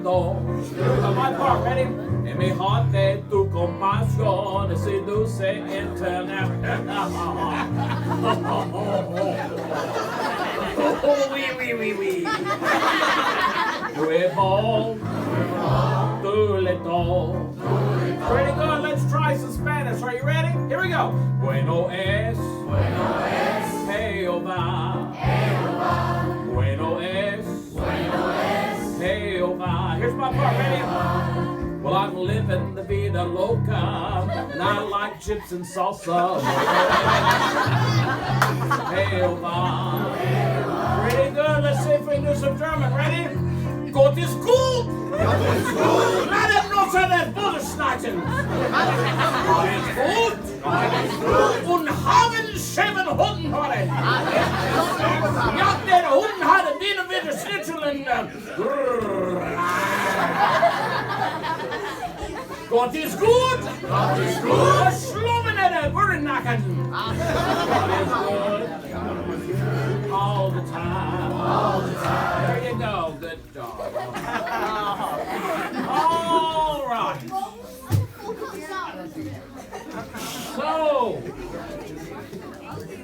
no. My part, ready? En mi heart tu compasión seduce oui. Pretty good. Let's try some Spanish. Are you ready? Here we go. Bueno es Jehová. Bueno es Jehová. Here's my part. Ready? Well, I'm living the vida loca, and I like chips and salsa. Jehová. Pretty good. Let's see if we can do some German. Ready? Gott ist gut. Let him know that Bundesschneiden. Gott ist gut. Und haben 7 Hunden heute. Ja, den Hunden hatte dienen wir das Schnitzeln. Gott ist gut. Gott ist gut. Schlummen in der Würdennacken. Gott ist good. All the time. All the time. There you go. Good job. All right. So,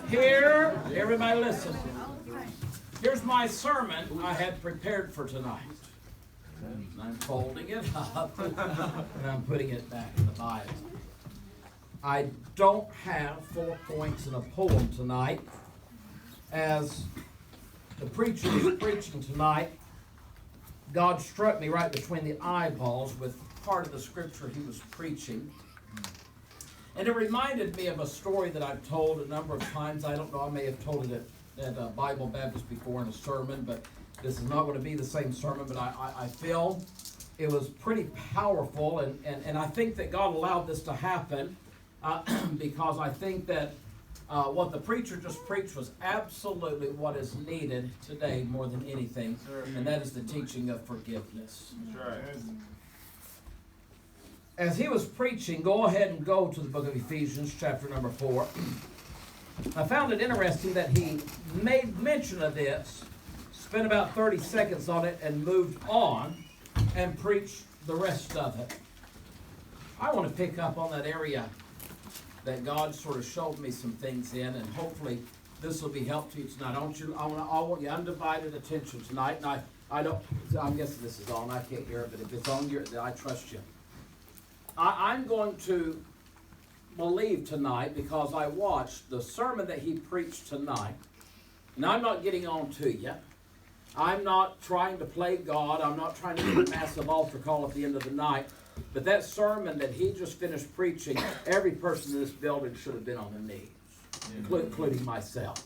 here, everybody listen. Here's my sermon I had prepared for tonight. And I'm folding it up and I'm putting it back in the Bible. I don't have 4 points in a poem tonight. As the preacher was preaching tonight, God struck me right between the eyeballs with part of the scripture he was preaching. And it reminded me of a story that I've told a number of times. I don't know, I may have told it at Bible Baptist before in a sermon, but this is not going to be the same sermon, but I feel it was pretty powerful, and I think that God allowed this to happen because I think that what the preacher just preached was absolutely what is needed today more than anything, and that is the teaching of forgiveness. That's right. As he was preaching, go ahead and go to the book of Ephesians, chapter number 4. I found it interesting that he made mention of this, spent about 30 seconds on it, and moved on and preached the rest of it. I want to pick up on that area that God sort of showed me some things in, and hopefully this will be helpful to you tonight. I want you undivided attention tonight. And I'm guessing this is on. I can't hear it, but if it's on, I trust you. I'm going to believe tonight because I watched the sermon that he preached tonight, and I'm not getting on to you. I'm not trying to play God. I'm not trying to get a massive altar call at the end of the night. But that sermon that he just finished preaching, every person in this building should have been on their knees, including myself.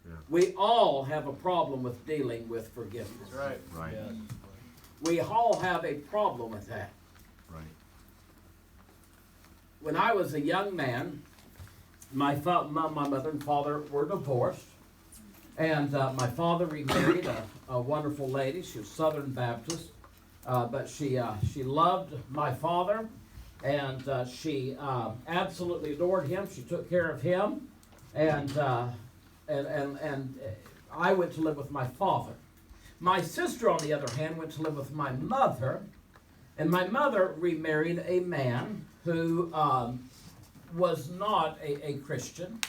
Yeah. We all have a problem with dealing with forgiveness. That's right. Right. We all have a problem with that. Right. When I was a young man, my mother and father were divorced, and my father remarried a wonderful lady. She was Southern Baptist. But she loved my father, and she absolutely adored him. She took care of him, and I went to live with my father. My sister, on the other hand, went to live with my mother, and my mother remarried a man who was not a Christian.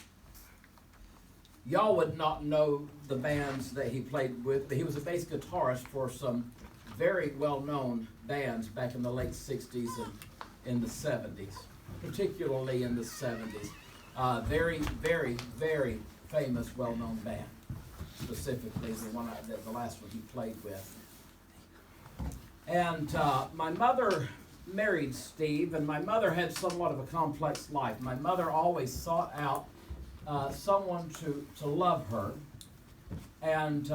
Y'all would not know the bands that he played with, but he was a bass guitarist for some very well-known bands back in the late 60s and in the 70s, particularly in the 70s. Very, very, very famous, well-known band, specifically the last one he played with. And my mother married Steve, and my mother had somewhat of a complex life. My mother always sought out someone to love her, and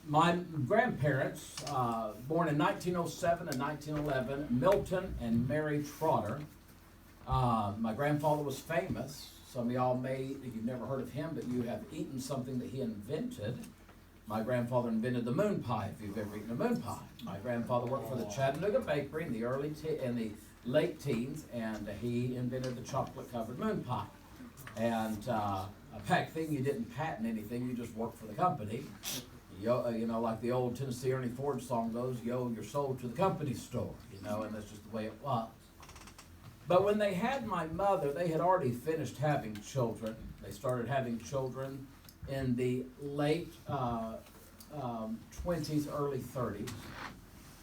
my grandparents, born in 1907 and 1911, Milton and Mary Trotter. My grandfather was famous. Some of y'all you've never heard of him, but you have eaten something that he invented. My grandfather invented the moon pie, if you've ever eaten a moon pie. My grandfather worked for the Chattanooga Bakery in the late teens, and he invented the chocolate-covered moon pie. And a pack thing, you didn't patent anything, you just worked for the company. Like the old Tennessee Ernie Ford song goes, you owe your soul to the company store, and that's just the way it was. But when they had my mother, they had already finished having children. They started having children in the late 20s, early 30s.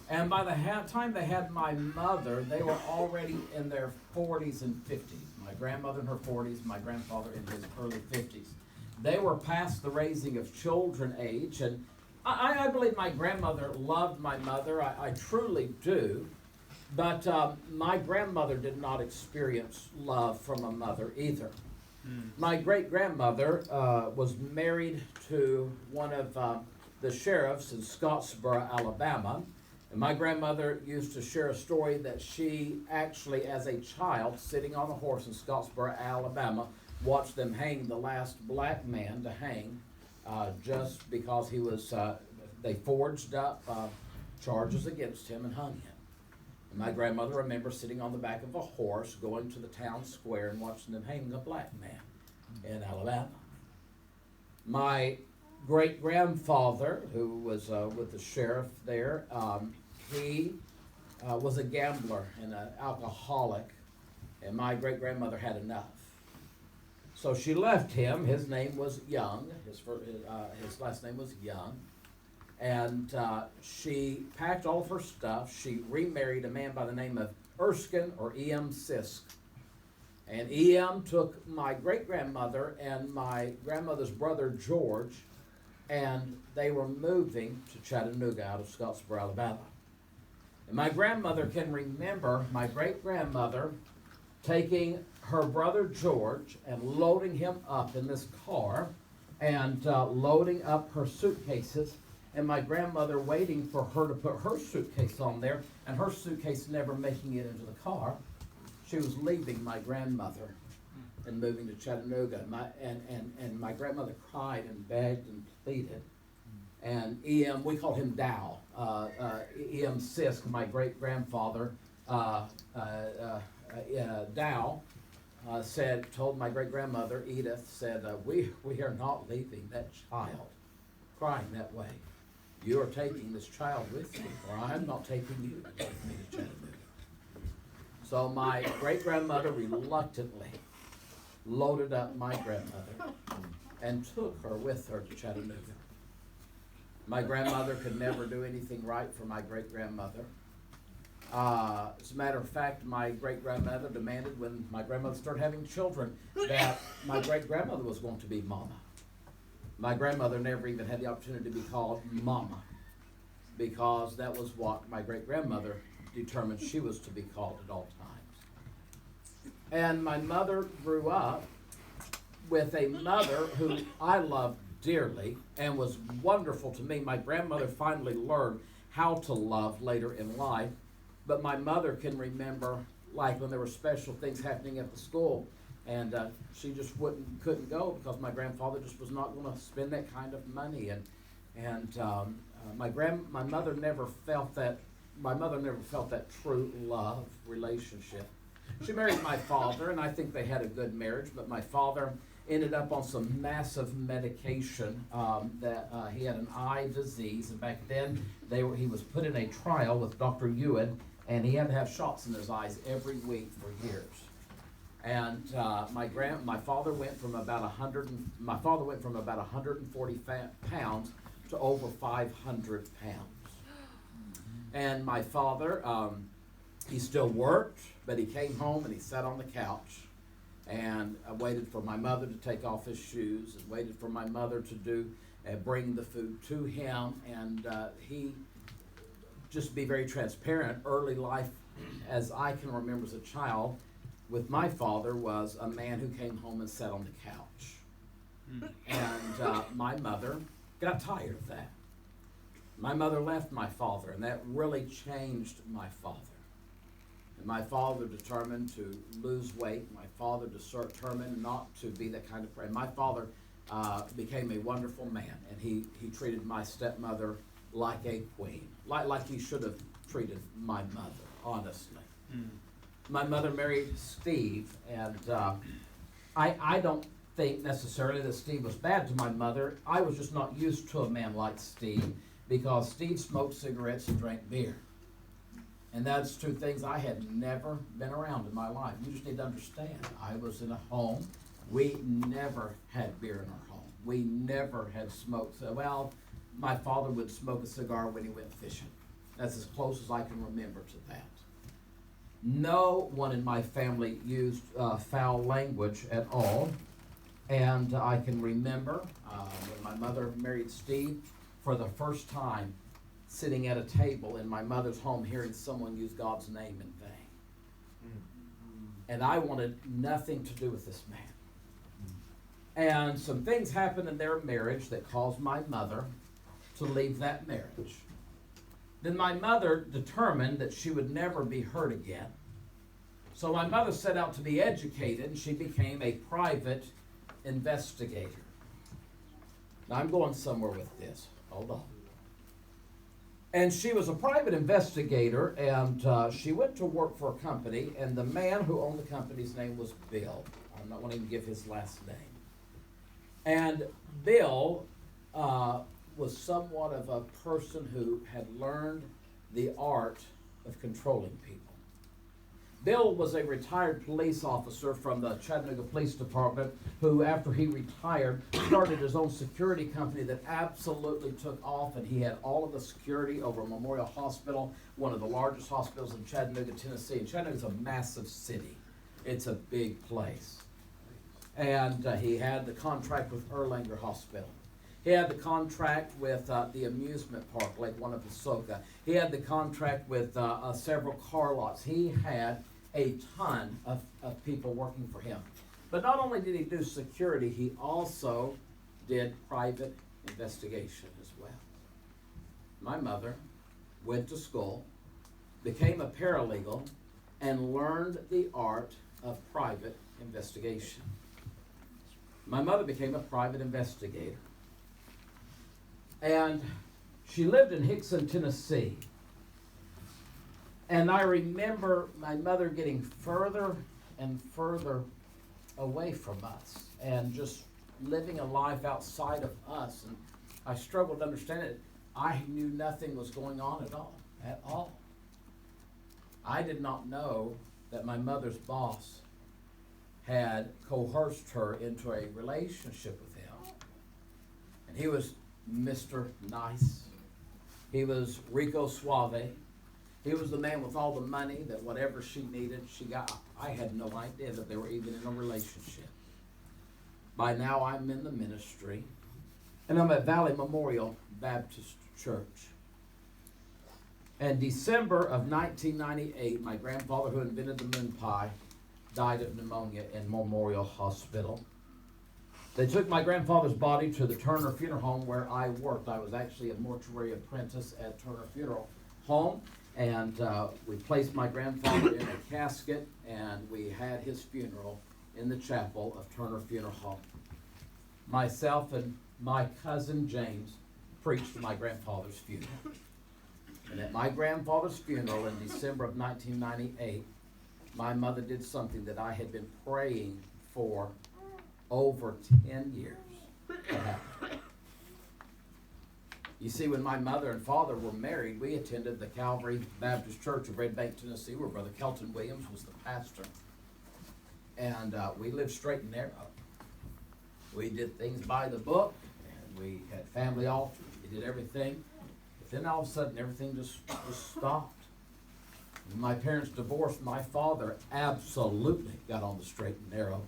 And by the time they had my mother, they were already in their 40s and 50s. My grandmother in her 40s, my grandfather in his early 50s. They were past the raising of children age, and I believe my grandmother loved my mother. I truly do. But my grandmother did not experience love from a mother either. My great-grandmother was married to one of the sheriffs in Scottsboro, Alabama. And my grandmother used to share a story that she actually, as a child, sitting on a horse in Scottsboro, Alabama, watched them hang the last black man to hang just because he was, they forged up charges against him and hung him. And my grandmother remembers sitting on the back of a horse going to the town square and watching them hang a black man in Alabama. My great-grandfather, who was with the sheriff there, he was a gambler and an alcoholic, and my great-grandmother had enough. So she left him. His name was Young. His last name was Young. And she packed all of her stuff. She remarried a man by the name of Erskine or E.M. Sisk. And E.M. took my great-grandmother and my grandmother's brother George, and they were moving to Chattanooga out of Scottsboro, Alabama. And my grandmother can remember my great-grandmother taking her brother George and loading him up in this car and loading up her suitcases, and my grandmother waiting for her to put her suitcase on there, and her suitcase never making it into the car. She was leaving my grandmother and moving to Chattanooga. And my grandmother cried and begged and pleaded. And E.M., we called him Dow, E.M. Sisk, my great-grandfather, Dow, told my great-grandmother, Edith, said, we are not leaving that child crying that way. You are taking this child with you, or I'm not taking you with me to Chattanooga. So my great-grandmother reluctantly loaded up my grandmother and took her with her to Chattanooga. My grandmother could never do anything right for my great-grandmother. As a matter of fact, my great-grandmother demanded when my grandmother started having children that my great-grandmother was going to be Mama. My grandmother never even had the opportunity to be called Mama, because that was what my great-grandmother determined she was to be called at all times. And my mother grew up with a mother who I loved dearly and was wonderful to me. My grandmother finally learned how to love later in life, but my mother can remember, like when there were special things happening at the school, and she just couldn't go because my grandfather just was not going to spend that kind of money. And my mother never felt that. My mother never felt that true love relationship. She married my father, and I think they had a good marriage. But my father ended up on some massive medication. That he had an eye disease, and back then he was put in a trial with Dr. Ewan, and he had to have shots in his eyes every week for years. And my father went from about 140 pounds to over 500 pounds. And my father, he still worked, but he came home and he sat on the couch and waited for my mother to take off his shoes and waited for my mother to bring the food to him. And he, just to be very transparent, early life, as I can remember as a child, with my father was a man who came home and sat on the couch. And my mother got tired of that. My mother left my father, and that really changed my father. And my father determined to lose weight. My father determined not to be that kind of person. My father became a wonderful man, and he treated my stepmother like a queen, like he should have treated my mother, honestly. My mother married Steve, and I don't think necessarily that Steve was bad to my mother. I was just not used to a man like Steve, because Steve smoked cigarettes and drank beer. And that's two things I had never been around in my life. You just need to understand. I was in a home. We never had beer in our home. We never had smoked. So, well, my father would smoke a cigar when he went fishing. That's as close as I can remember to that. No one in my family used foul language at all. And I can remember when my mother married Steve, for the first time, sitting at a table in my mother's home, hearing someone use God's name in vain. And I wanted nothing to do with this man. And some things happened in their marriage that caused my mother to leave that marriage. Then my mother determined that she would never be hurt again. So my mother set out to be educated, and she became a private investigator. Now I'm going somewhere with this. Hold on. And she was a private investigator, and she went to work for a company, and the man who owned the company's name was Bill. I'm not wanting to give his last name. And Bill was somewhat of a person who had learned the art of controlling people. Bill was a retired police officer from the Chattanooga Police Department who, after he retired, started his own security company that absolutely took off, and he had all of the security over Memorial Hospital, one of the largest hospitals in Chattanooga, Tennessee. And Chattanooga is a massive city. It's a big place. And he had the contract with Erlanger Hospital. He had the contract with the amusement park, Lake Winnepesaukah. He had the contract with several car lots. He had a ton of people working for him. But not only did he do security, he also did private investigation as well. My mother went to school, became a paralegal, and learned the art of private investigation. My mother became a private investigator. And she lived in Hickson, Tennessee. And I remember my mother getting further and further away from us and just living a life outside of us. And I struggled to understand it. I knew nothing was going on at all. I did not know that my mother's boss had coerced her into a relationship with him. And he was Mr. Nice. He was Rico Suave. He was the man with all the money that whatever she needed, she got. I had no idea that they were even in a relationship. By now I'm in the ministry, and I'm at Valley Memorial Baptist Church. In December of 1998, my grandfather, who invented the moon pie, died of pneumonia in Memorial Hospital. They took my grandfather's body to the Turner Funeral Home where I worked. I was actually a mortuary apprentice at Turner Funeral Home. And we placed my grandfather in a casket, and we had his funeral in the chapel of Turner Funeral Home. Myself and my cousin James preached my grandfather's funeral. And at my grandfather's funeral in December of 1998, my mother did something that I had been praying for over 10 years to happen. You see, when my mother and father were married, we attended the Calvary Baptist Church of Red Bank, Tennessee, where Brother Kelton Williams was the pastor. And we lived straight and narrow. We did things by the book, and we had family altars. We did everything. But then all of a sudden, everything just stopped. When my parents divorced, my father absolutely got on the straight and narrow,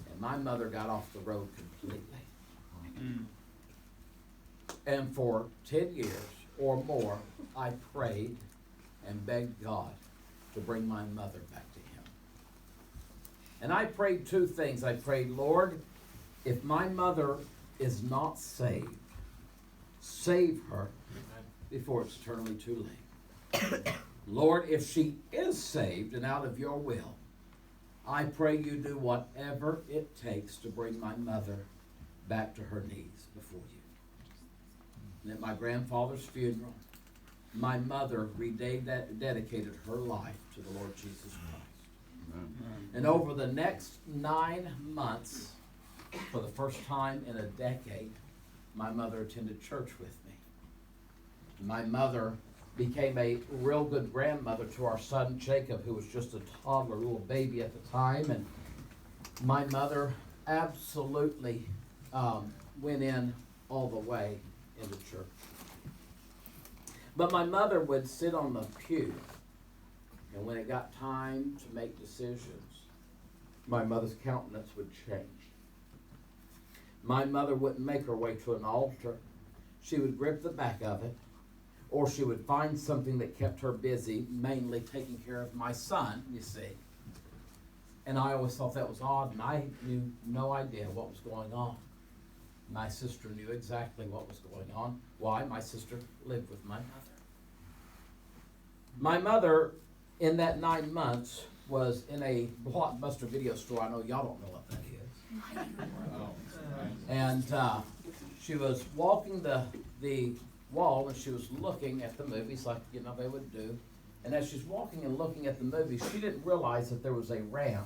and my mother got off the road completely. And for 10 years or more, I prayed and begged God to bring my mother back to him. And I prayed two things. I prayed, Lord, if my mother is not saved, save her before it's eternally too late. Lord, if she is saved and out of your will, I pray you do whatever it takes to bring my mother back to her knees before you. And at my grandfather's funeral, my mother rededicated her life to the Lord Jesus Christ. Amen. And over the next 9 months, for the first time in a decade, my mother attended church with me. My mother became a real good grandmother to our son Jacob, who was just a toddler, little baby at the time. And my mother absolutely went in all the way into church. But my mother would sit on the pew, and when it got time to make decisions, my mother's countenance would change. My mother wouldn't make her way to an altar. She would grip the back of it, or she would find something that kept her busy, mainly taking care of my son, you see. And I always thought that was odd, and I knew no idea what was going on. My sister knew exactly what was going on. Why? My sister lived with my mother. My mother, in that 9 months, was in a Blockbuster video store. I know y'all don't know what that is. And she was walking the wall, and she was looking at the movies like, they would do. And as she's walking and looking at the movies, she didn't realize that there was a ramp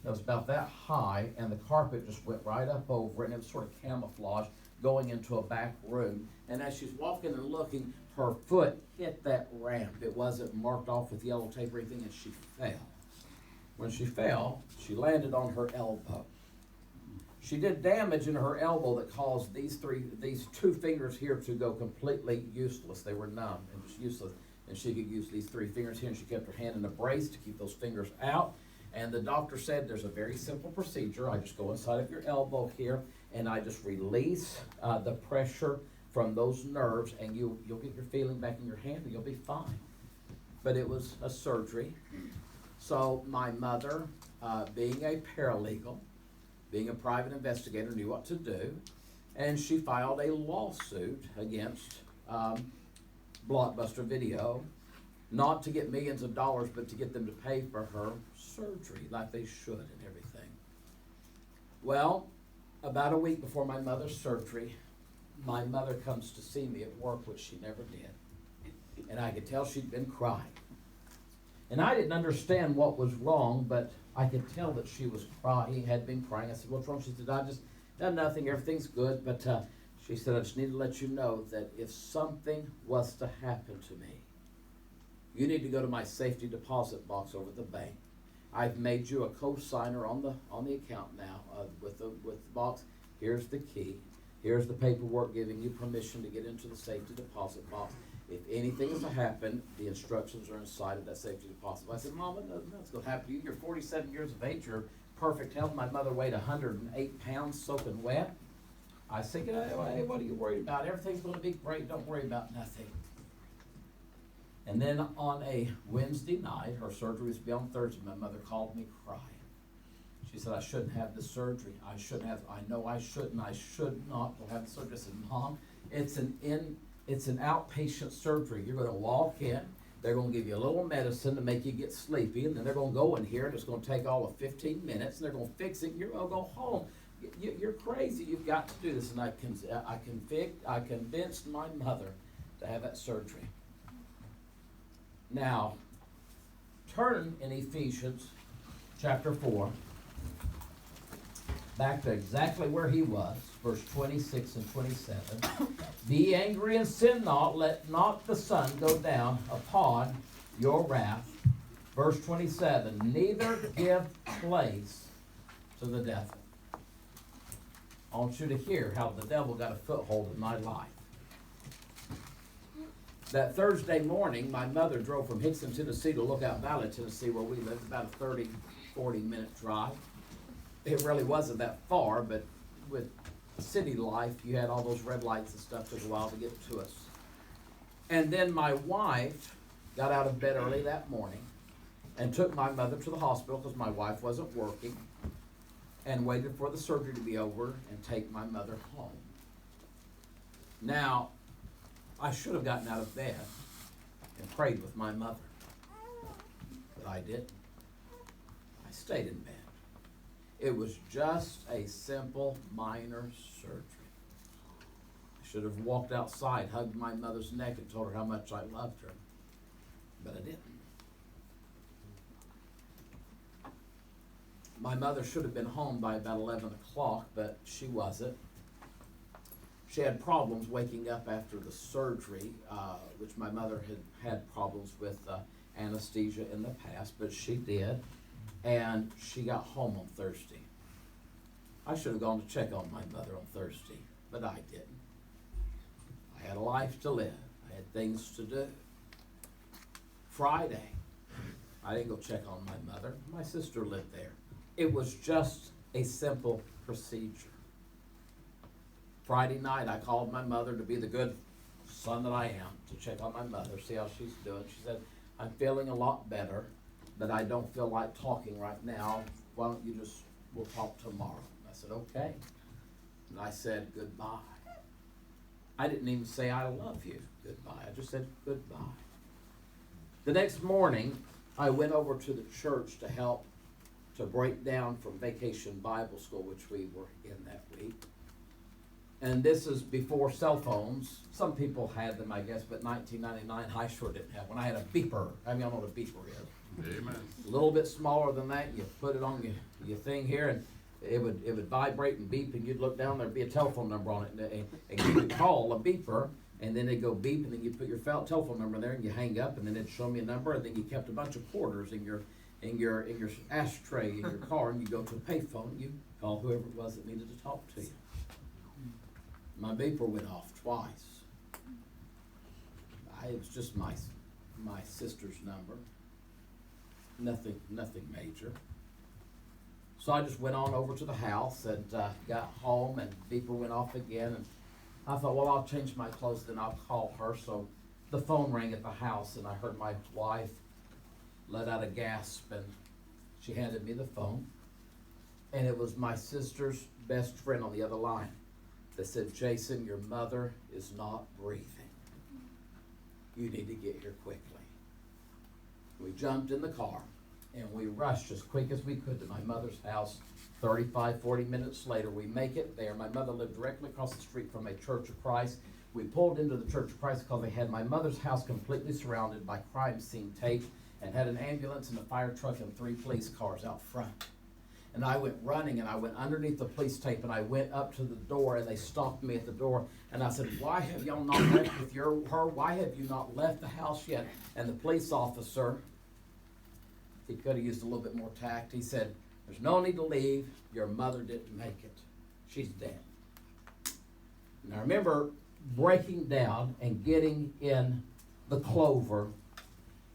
that was about that high, and the carpet just went right up over it, and it was sort of camouflaged going into a back room. And as she's walking and looking, her foot hit that ramp. It wasn't marked off with yellow tape or anything, and she fell. When she fell, she landed on her elbow. She did damage in her elbow that caused these two fingers here to go completely useless. They were numb and just useless. And she could use these 3 fingers here, and she kept her hand in a brace to keep those fingers out. And the doctor said there's a very simple procedure. I just go inside of your elbow here, and I just release the pressure from those nerves, and you'll get your feeling back in your hand, and you'll be fine. But it was a surgery. So my mother, being a paralegal, being a private investigator, knew what to do, and she filed a lawsuit against Blockbuster Video, not to get millions of dollars, but to get them to pay for her surgery like they should and everything. Well, about a week before my mother's surgery, my mother comes to see me at work, which she never did. And I could tell she'd been crying. And I didn't understand what was wrong, but I could tell that she was crying, had been crying. I said, "What's wrong?" She said, "I just done nothing, everything's good." But she said, "I just need to let you know that if something was to happen to me, you need to go to my safety deposit box over at the bank. I've made you a co-signer on the account now with the box. Here's the key. Here's the paperwork giving you permission to get into the safety deposit box. If anything is to happen, the instructions are inside of that safety deposit box." I said, "Mama, nothing's going to happen to you. You're 47 years of age. You're perfect health." My mother weighed 108 pounds soaking wet. I said, "Hey, what are you worried about? Everything's going to be great. Don't worry about nothing." And then on a Wednesday night, her surgery was to be on Thursday, my mother called me crying. She said, "I shouldn't have this surgery. I shouldn't have, I know I shouldn't, I should not have the surgery." I said, "Mom, it's an outpatient surgery. You're going to walk in, they're going to give you a little medicine to make you get sleepy, and then they're going to go in here, and it's going to take all of 15 minutes, and they're going to fix it, and you're going to go home. You're crazy. You've got to do this." And I convinced my mother to have that surgery. Now, turn in Ephesians chapter 4, back to exactly where he was, verse 26 and 27. "Be angry and sin not, let not the sun go down upon your wrath." Verse 27, "Neither give place to the devil." I want you to hear how the devil got a foothold in my life. That Thursday morning, my mother drove from Hickson, Tennessee to Lookout Valley, Tennessee, where we lived, about a 30, 40-minute drive. It really wasn't that far, but with city life, you had all those red lights and stuff. Took a while to get to us. And then my wife got out of bed early that morning and took my mother to the hospital because my wife wasn't working, and waited for the surgery to be over and take my mother home. Now, I should have gotten out of bed and prayed with my mother, but I didn't. I stayed in bed. It was just a simple, minor surgery. I should have walked outside, hugged my mother's neck, and told her how much I loved her, but I didn't. My mother should have been home by about 11 o'clock, but she wasn't. She had problems waking up after the surgery, which my mother had problems with anesthesia in the past, but she did. And she got home on Thursday. I should have gone to check on my mother on Thursday, but I didn't. I had a life to live. I had things to do. Friday, I didn't go check on my mother. My sister lived there. It was just a simple procedure. Friday night, I called my mother to be the good son that I am, to check on my mother, see how she's doing. She said, I'm feeling a lot better, but I don't feel like talking right now. Why don't you we'll talk tomorrow. I said, okay. And I said, goodbye. I didn't even say I love you goodbye. I just said goodbye. The next morning, I went over to the church to help to break down from Vacation Bible School, which we were in that week. And this is before cell phones. Some people had them, I guess, but 1999, I sure didn't have one. I had a beeper. I mean, I don't know what a beeper is. Amen. A little bit smaller than that. You put it on your thing here, and it would vibrate and beep, and you'd look down, there'd be a telephone number on it, and you would call a beeper, and then it'd go beep, and then you put your telephone number there, and you hang up, and then it'd show me a number, and then you kept a bunch of quarters in your ashtray in your car, and you go to a payphone, and you call whoever it was that needed to talk to you. My beeper went off twice. It was just my sister's number. Nothing major. So I just went on over to the house and got home, and beeper went off again, and I thought, well, I'll change my clothes, then I'll call her. So the phone rang at the house, and I heard my wife let out a gasp, and she handed me the phone, and it was my sister's best friend on the other line that said, Jason, your mother is not breathing. You need to get here quickly. We jumped in the car, and we rushed as quick as we could to my mother's house. 35, 40 minutes later, we make it there. My mother lived directly across the street from a Church of Christ. We pulled into the Church of Christ because they had my mother's house completely surrounded by crime scene tape and had an ambulance and a fire truck and 3 police cars out front. And I went running, and I went underneath the police tape, and I went up to the door, and they stopped me at the door. And I said, why have y'all not left with her? Why have you not left the house yet? And the police officer, he could have used a little bit more tact. He said, there's no need to leave. Your mother didn't make it. She's dead. And I remember breaking down and getting in the clover,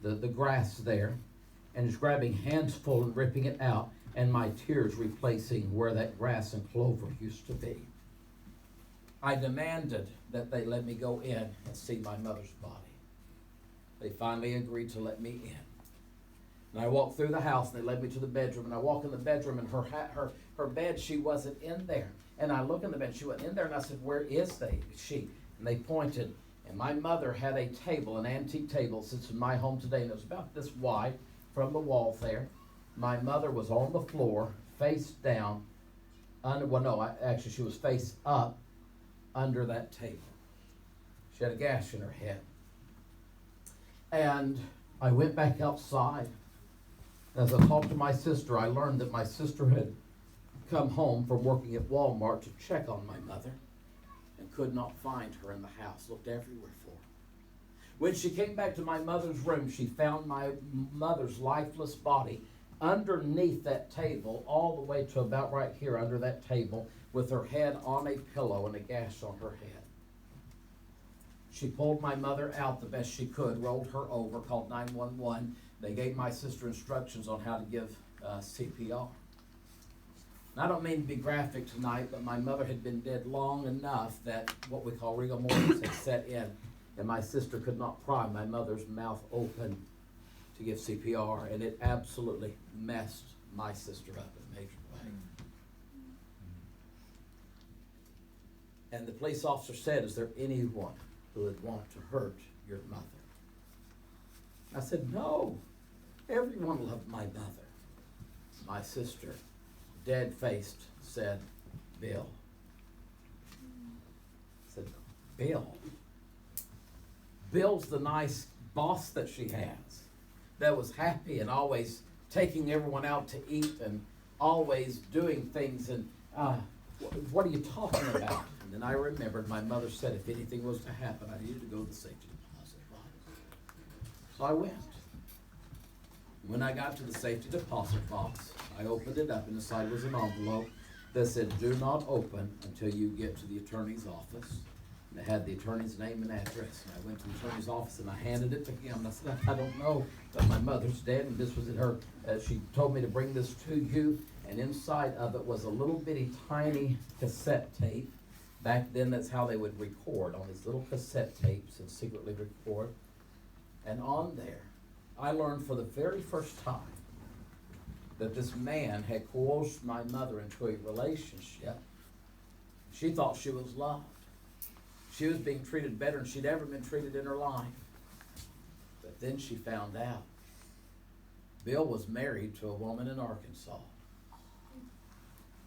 the grass there, and just grabbing hands full and ripping it out, and my tears replacing where that grass and clover used to be. I demanded that they let me go in and see my mother's body. They finally agreed to let me in. And I walked through the house, and they led me to the bedroom, and I walk in the bedroom, and her bed, she wasn't in there. And I look in the bed, she wasn't in there, and I said, where is she? And they pointed, and my mother had a table, an antique table, sits in my home today, and it was about this wide from the wall there. My mother was on the floor, face down, actually she was face up under that table. She had a gash in her head. And I went back outside. As I talked to my sister, I learned that my sister had come home from working at Walmart to check on my mother and could not find her in the house, looked everywhere for her. When she came back to my mother's room, she found my mother's lifeless body underneath that table, all the way to about right here under that table, with her head on a pillow and a gash on her head. She pulled my mother out the best she could, rolled her over, called 911. They gave my sister instructions on how to give CPR. And I don't mean to be graphic tonight, but my mother had been dead long enough that what we call rigor mortis had set in, and my sister could not pry my mother's mouth open to give CPR, and it absolutely messed my sister up in a major way. And the police officer said, is there anyone who would want to hurt your mother? I said, no. Everyone loved my mother. My sister, dead-faced, said, Bill. I said, Bill? Bill's the nice boss that she has, that was happy and always taking everyone out to eat and always doing things, and what are you talking about? And then I remembered my mother said if anything was to happen, I needed to go to the safety deposit box. So I went. When I got to the safety deposit box, I opened it up, and inside was an envelope that said, "Do not open until you get to the attorney's office." And it had the attorney's name and address. And I went to the attorney's office and I handed it to him. And I said, "I don't know, but my mother's dead, and this was in her. She told me to bring this to you." And inside of it was a little bitty tiny cassette tape. Back then, that's how they would record, on these little cassette tapes and secretly record. And on there, I learned for the very first time that this man had coerced my mother into a relationship. She thought she was loved. She was being treated better than she'd ever been treated in her life. But then she found out Bill was married to a woman in Arkansas.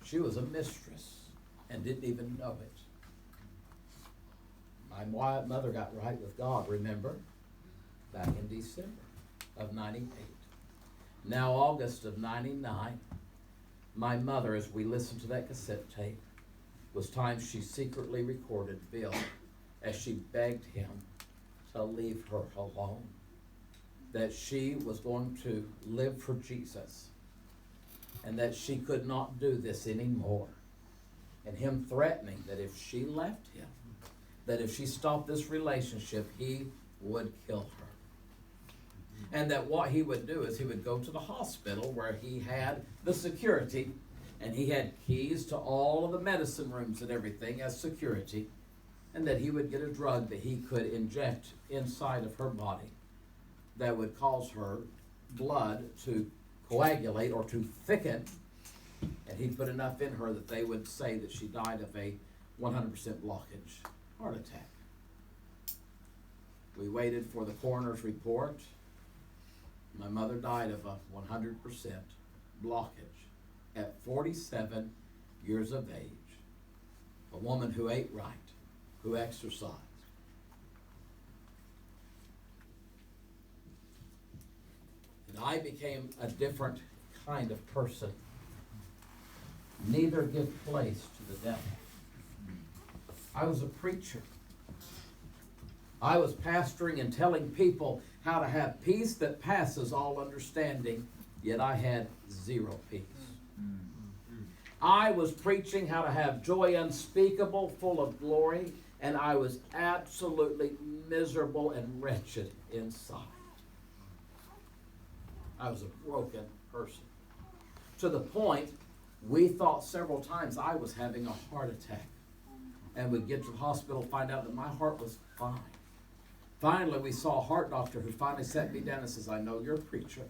She was a mistress and didn't even know it. My mother got right with God, remember, back in December of 98. Now August of 99, my mother, as we listened to that cassette tape, was times she secretly recorded Bill as she begged him to leave her alone, that she was going to live for Jesus, and that she could not do this anymore, and him threatening that if she left him, that if she stopped this relationship, he would kill her. And that what he would do is he would go to the hospital where he had the security, and he had keys to all of the medicine rooms and everything as security, and that he would get a drug that he could inject inside of her body that would cause her blood to coagulate or to thicken, and he'd put enough in her that they would say that she died of a 100% blockage heart attack. We waited for the coroner's report. My mother died of a 100% blockage at 47 years of age. A woman who ate right, who exercised. And I became a different kind of person. Neither give place to the devil. I was a preacher. I was pastoring and telling people how to have peace that passes all understanding, yet I had zero peace. I was preaching how to have joy unspeakable, full of glory, and I was absolutely miserable and wretched inside. I was a broken person. To the point, we thought several times I was having a heart attack. And we'd get to the hospital, find out that my heart was fine. Finally, we saw a heart doctor who finally sat me down and says, "I know you're a preacher,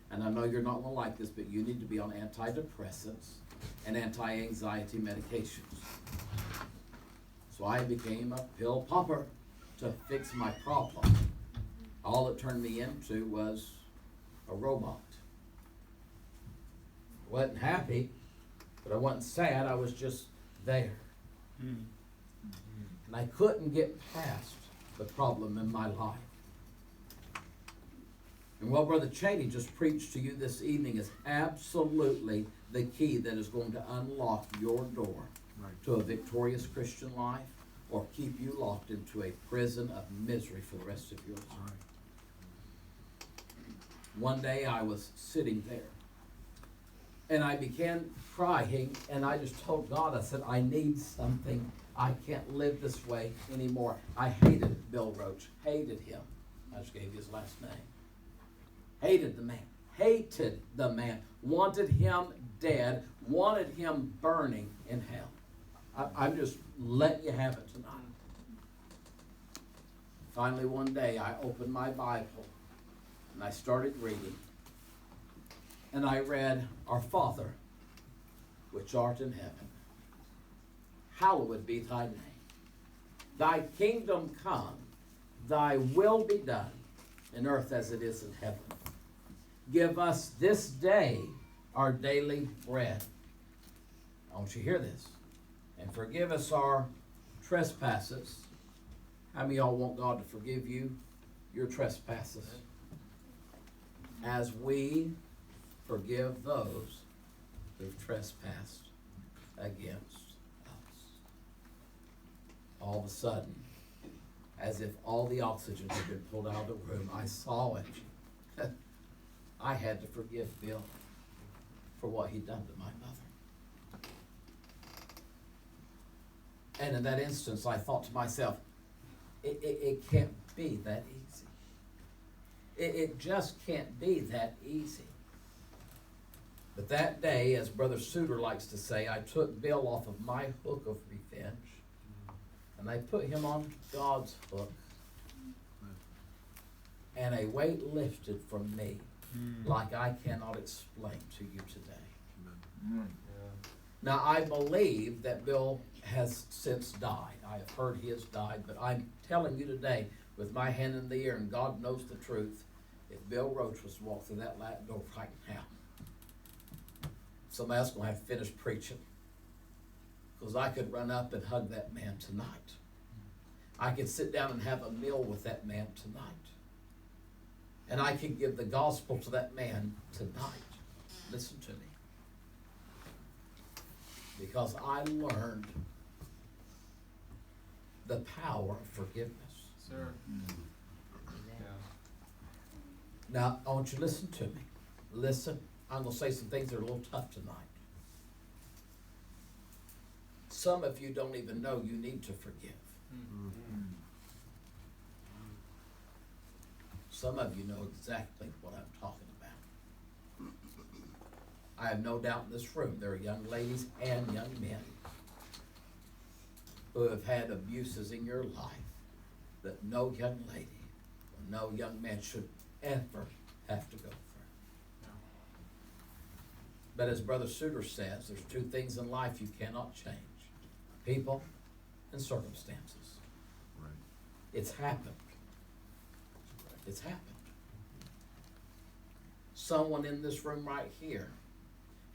and I know you're not going to like this, but you need to be on antidepressants and anti-anxiety medications." So I became a pill popper to fix my problem. All it turned me into was a robot. I wasn't happy, but I wasn't sad. I was just there. And I couldn't get past the problem in my life. And what Brother Cheney just preached to you this evening is absolutely the key that is going to unlock your door to a victorious Christian life, or keep you locked into a prison of misery for the rest of your life. One day I was sitting there, and I began crying, and I just told God, I said, "I need something. I can't live this way anymore." I hated Bill Roach, hated him. I just gave his last name. Hated the man, wanted him dead, wanted him burning in hell. I'm just letting you have it tonight. Finally, one day, I opened my Bible, and I started reading. And I read, "Our Father, which art in heaven, hallowed be thy name. Thy kingdom come, thy will be done, in earth as it is in heaven. Give us this day our daily bread." I want you to hear this. "And forgive us our trespasses." How many of y'all want God to forgive you your trespasses? "As we forgive those who've trespassed against us. All of a sudden, as if all the oxygen had been pulled out of the room, I saw it. I had to forgive Bill for what he'd done to my mother. And in that instance, I thought to myself, it can't be that easy. It just can't be that easy. But that day, as Brother Suter likes to say, I took Bill off of my hook of revenge, and I put him on God's hook, and a weight lifted from me like I cannot explain to you today. Now, I believe that Bill has since died. I have heard he has died, but I'm telling you today, with my hand in the air, and God knows the truth, if Bill Roach was to walk through that door right now, somebody else going to have to finish preaching, because I could run up and hug that man tonight. I could sit down and have a meal with that man tonight. And I could give the gospel to that man tonight. Listen to me. Because I learned the power of forgiveness. Sir. Now, I want you to listen to me. Listen. I'm going to say some things that are a little tough tonight. Some of you don't even know you need to forgive. Some of you know exactly what I'm talking about. I have no doubt in this room there are young ladies and young men who have had abuses in your life that no young lady or no young man should ever have to go through. But as Brother Suter says, there's two things in life you cannot change: people and circumstances. Right. It's happened. It's happened. Someone in this room right here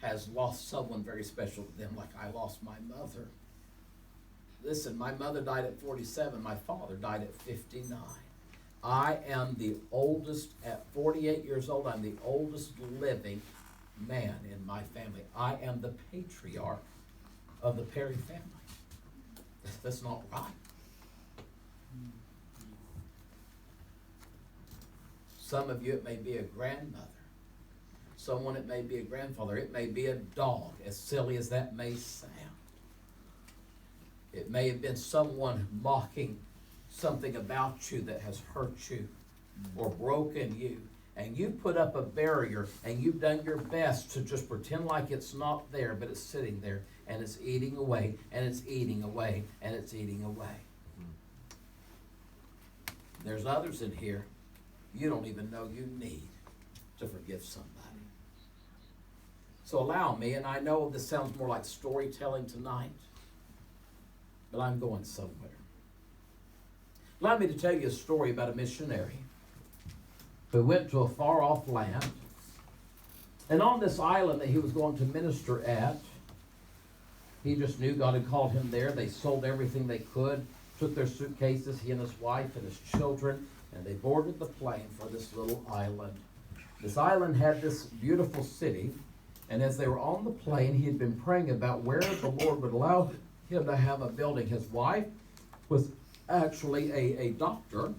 has lost someone very special to them, like I lost my mother. Listen, my mother died at 47. My father died at 59. I am the oldest, at 48 years old, I'm the oldest living man in my family. I am the patriarch of the Perry family. That's not right. Some of you, it may be a grandmother. Someone, it may be a grandfather. It may be a dog, as silly as that may sound. It may have been someone mocking something about you that has hurt you or broken you. And you put up a barrier and you've done your best to just pretend like it's not there, but it's sitting there and it's eating away and it's eating away and it's eating away. There's others in here you don't even know you need to forgive somebody. So allow me, and I know this sounds more like storytelling tonight, but I'm going somewhere. Allow me to tell you a story about a missionary who went to a far-off land, and on this island that he was going to minister at, he just knew God had called him there. They sold everything they could, took their suitcases, he and his wife and his children, and they boarded the plane for this little island. This island had this beautiful city, and as they were on the plane, he had been praying about where the Lord would allow him to have a building. His wife was actually a doctor,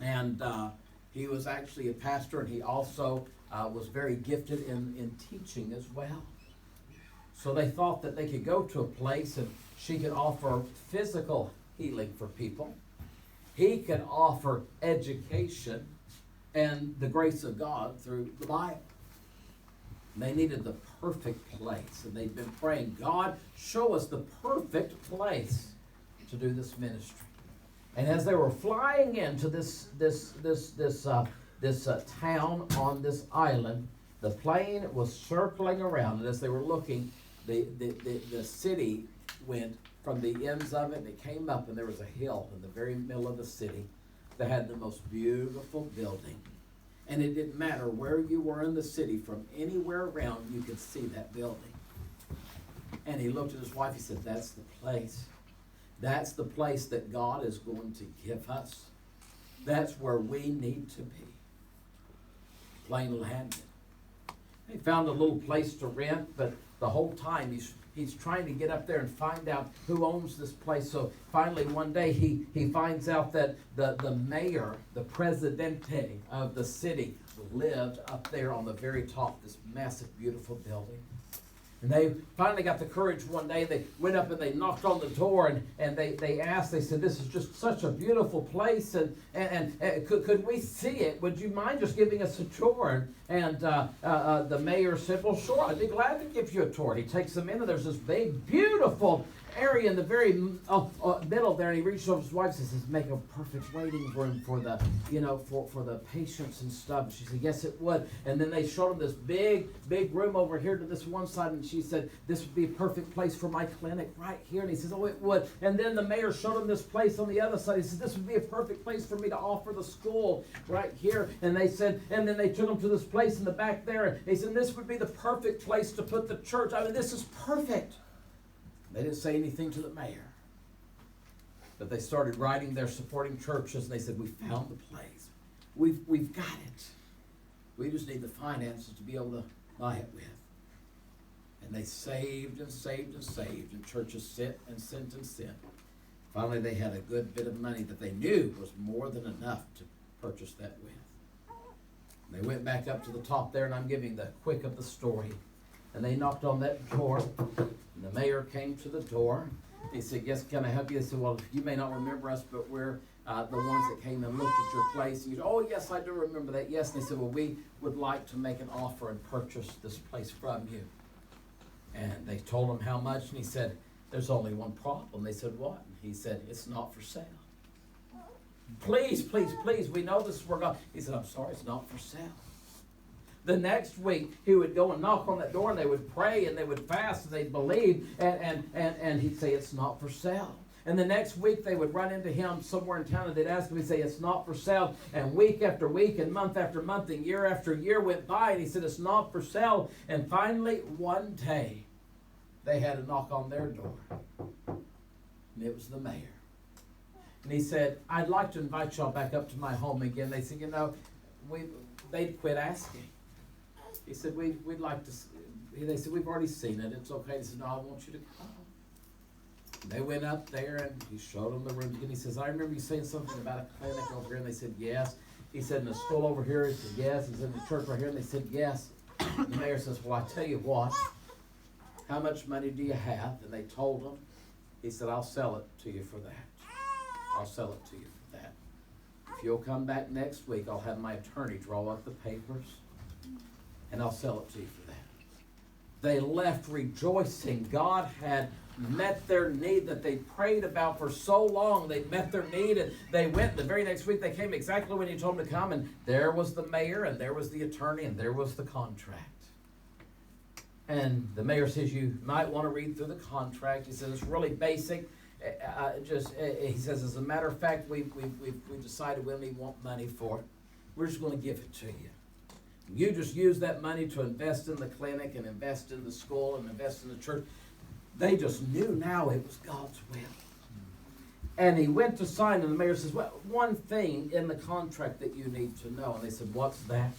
and he was actually a pastor, and he also was very gifted in teaching as well. So they thought that they could go to a place and she could offer physical healing for people. He could offer education and the grace of God through the Bible. And they needed the perfect place, and they'd been praying, God, show us the perfect place to do this ministry. And as they were flying into this town on this island, the plane was circling around, and as they were looking, the city went from the ends of it, and it came up, and there was a hill in the very middle of the city that had the most beautiful building. And it didn't matter where you were in the city, from anywhere around, you could see that building. And he looked at his wife, he said, that's the place. That's the place that God is going to give us. That's where we need to be. Plane landed. He found a little place to rent, but the whole time he's trying to get up there and find out who owns this place. So finally one day he finds out that the mayor, the presidente of the city, lived up there on the very top of this massive, beautiful building. And they finally got the courage one day. They went up and they knocked on the door and they asked, they said, this is just such a beautiful place and could we see it? Would you mind just giving us a tour? And the mayor said, well, sure, I'd be glad to give you a tour. And he takes them in and there's this big, beautiful area in the very middle there. And he reached over to his wife and says, make a perfect waiting room for the, for the patients and stuff. And she said, yes, it would. And then they showed him this big room over here to this one side. And she said, this would be a perfect place for my clinic right here. And he says, oh, it would. And then the mayor showed him this place on the other side. He said, this would be a perfect place for me to offer the school right here. And they said, and then they took him to this place in the back there. And they said, this would be the perfect place to put the church. I mean, this is perfect. They didn't say anything to the mayor. But they started writing their supporting churches, and they said, we found the place. We've got it. We just need the finances to be able to buy it with. And they saved and saved and saved, and churches sent and sent and sent. Finally, they had a good bit of money that they knew was more than enough to purchase that with. And they went back up to the top there, and I'm giving the quick of the story. And they knocked on that door, and the mayor came to the door. He said, yes, can I help you? They said, well, you may not remember us, but we're the ones that came and looked at your place. And you said, oh, yes, I do remember that. Yes. And they said, well, we would like to make an offer and purchase this place from you. And they told him how much, and he said, there's only one problem. They said, what? And he said, it's not for sale. Please, please, please, we know this is for God. He said, I'm sorry, it's not for sale. The next week, he would go and knock on that door, and they would pray, and they would fast, and they'd believe, and he'd say, it's not for sale. And the next week, they would run into him somewhere in town, and they'd ask him, he'd say, it's not for sale. And week after week, and month after month, and year after year went by, and he said, it's not for sale. And finally, one day, they had a knock on their door, and it was the mayor. And he said, I'd like to invite y'all back up to my home again. They said, they'd quit asking. He said, we'd like to, they said, we've already seen it. It's okay. He said, no, I want you to come. And they went up there, and he showed them the room again. He says, I remember you saying something about a clinic over here. And they said, yes. He said, in the school over here. He said, yes. He said, in the church right here. And they said, yes. And the mayor says, well, I tell you what. How much money do you have? And they told him. He said, I'll sell it to you for that. I'll sell it to you for that. If you'll come back next week, I'll have my attorney draw up the papers, and I'll sell it to you for that. They left rejoicing. God had met their need that they prayed about for so long. They met their need, and they went. The very next week, they came exactly when he told them to come, and there was the mayor, and there was the attorney, and there was the contract. And the mayor says, you might want to read through the contract. He says, it's really basic. He says, as a matter of fact, we've decided we only want money for it. We're just going to give it to you. You just use that money to invest in the clinic and invest in the school and invest in the church. They just knew now it was God's will. And he went to sign, and the mayor says, well, one thing in the contract that you need to know. And they said, what's that?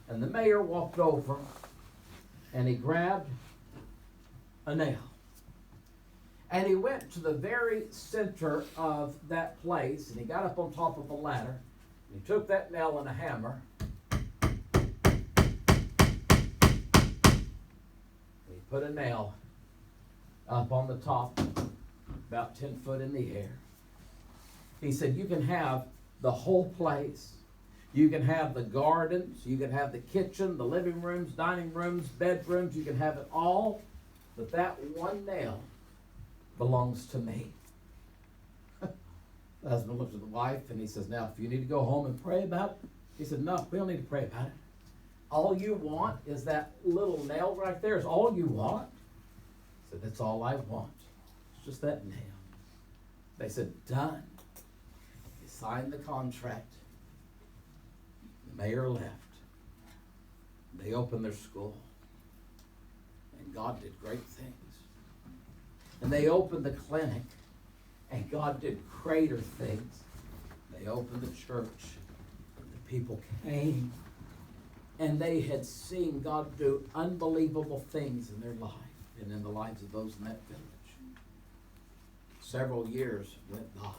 And the mayor walked over, and he grabbed a nail. And he went to the very center of that place, and he got up on top of a ladder, and he took that nail and a hammer, and he put a nail up on the top, about 10 foot in the air. He said, you can have the whole place. You can have the gardens, you can have the kitchen, the living rooms, dining rooms, bedrooms, you can have it all, but that one nail belongs to me. The husband looks at the wife, and he says, now, if you need to go home and pray about it, he said, no, we don't need to pray about it. All you want is that little nail right there. Is all you want? He said, that's all I want. It's just that nail. They said, done. He signed the contract. The mayor left. They opened their school. And God did great things. And they opened the clinic, and God did greater things. They opened the church, and the people came. And they had seen God do unbelievable things in their life and in the lives of those in that village. Several years went by.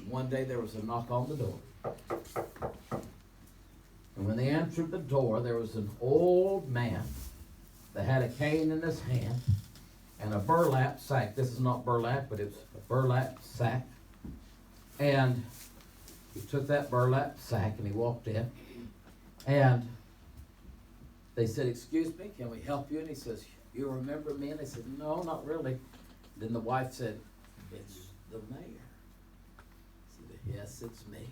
One day there was a knock on the door. And when they answered the door, there was an old man that had a cane in his hand and a burlap sack. This is not burlap, but it's a burlap sack. And he took that burlap sack and he walked in. And they said, "Excuse me, can we help you?" And he says, "You remember me?" And they said, "No, not really." Then the wife said, "It's the mayor." He said, "Yes, it's me."